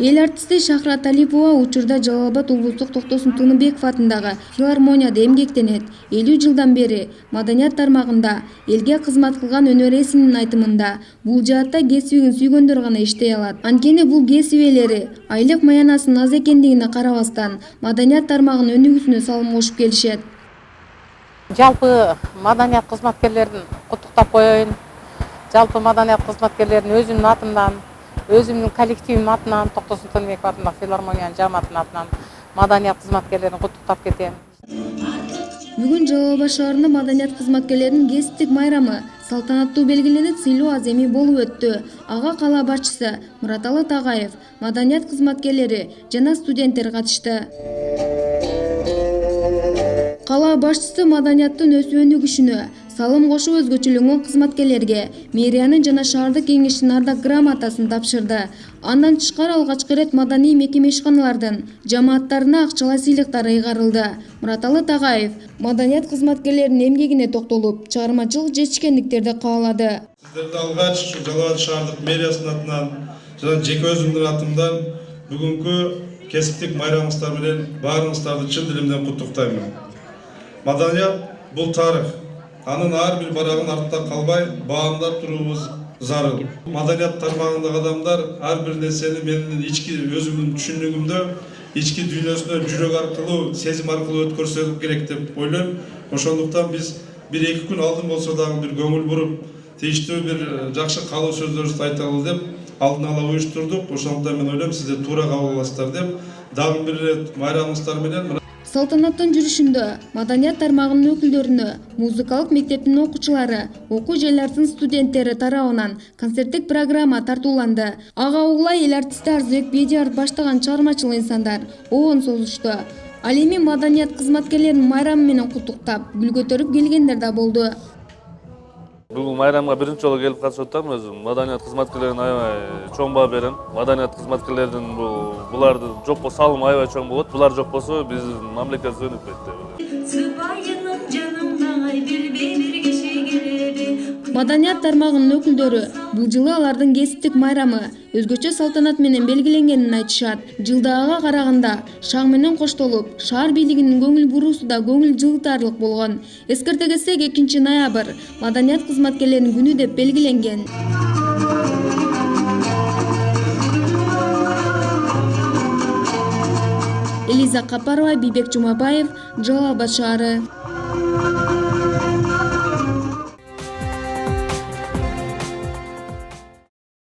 Эл артисти Шахрат Алипова учурда Жалал Абад облустук Токтосун Тыныбеков атындагы филармонияда эмгектенет. 50 жылдан бери маданият тармагында элге кызмат кылган өнөр ээсинин айтымында бул жаатта кесибин сүйгөндөр гана иштей алат. Анткени бул кесип ээлери айлык маянасынын аз экендигине карабастан маданият тармагынын өнүгүүсүнө салым кошуп келишет. Жалпы маданият кызматкерлерин куттуктап коеюн. Жалпы маданият кызматкерлерин өзүмдүн атымдан, өзүмдүн коллективим атынан, Токтосун Тыныбеков атындагы филармониянын жамаатынын атынан маданият кызматкерлерин куттуктап кетем. Бүгүн Жалал Абад шаарында маданият кызматкерлеринин кесиптик майрамы салтанаттуу белгиленип, сыйлуу аземи болуп өттү. Ага кала башчысы Мураталы Тагаев, маданият кызматкерлери жана студенттер катышты. Кала башчысы маданияттын өсүп өнүгүшүнө салым кошуп өзгөчөлөнгөн кызматкерлерге мэриянын жана шаардык кеңештин ардак грамотасын тапшырды. Андан тышкары алгачкы ирет маданий мекеме ишканалардын жамааттарына акчалай сыйлыктар ыйгарылды. Мураталы Тагаев маданият кызматкерлеринин эмгегине токтолуп, чыгармачылык жетишкендиктерди каалады. Сиздерди алгач Жалал Абад шаардык мэриясынын атынан жана жеке өзүмдүн атымдан бүгүнкү кесиптик майрамыңыздар менен баарыңыздарды чын дилимден куттуктаймын. Маданият бул тарых. Анын ар бир барагын артта калбай баамдап туруубуз зарыл. Маданият тармагындагы адамдар ар бир нерсени менин ички өзүмдүн түшүнүгүмдө, ички дүйнөсүнө жүрөк аркылуу, сезим аркылуу өткөрсө керек деп ойлойм. Ошондуктан биз 1-2 күн алдын болсо дагы бир көңүл буруп, тийиштүү бир жакшы каалоо сөздөрүбүздү айталы деп алдын ала уюштурдук. Ошондуктан мен ойлойм, сиздер туура кабыл аласыздар деп дагы бир ирет майрамыңыздар менен. Салтанаттын жүрүшүндө маданият тармагынын өкүлдөрүнө, музыкалык мектептин окуучулары, окуу жайлардын студенттери тарабынан концерттик программа тартууланды. Ага угулай эл артисти Арзыбек Бедияров баштаган чыгармачыл инсандар оон созушту. Ал эми маданият кызматкерлерин майрамы менен куттуктап, гүл көтөрүп келгендер да болду. Бүгүн майрамга биринчи жолу келип катышып атам өзүм. Маданият кызматкерлерине аябай чоң баа берем. Маданият кызматкерлеринин буларды жок болсо салымы аябай чоң болот. Булар жок болсо биздин мамлекет өнүкпөйт деп ойлойм. Маданият тармагынын өкүлдөрү бул жылы алардын кесиптик майрамы өзгөчө салтанат менен белгиленгенин айтышат. Жылдагыга караганда шаң менен коштолуп, шаар бийлигинин көңүл буруусу да көңүл жылытарлык болгон. Эскерте кетсек, 2 ноябрь маданият кызматкерлеринин күнү деп белгиленген. Элиза Капарова, Бийбек Жумабаев, Жалал Абад шаары.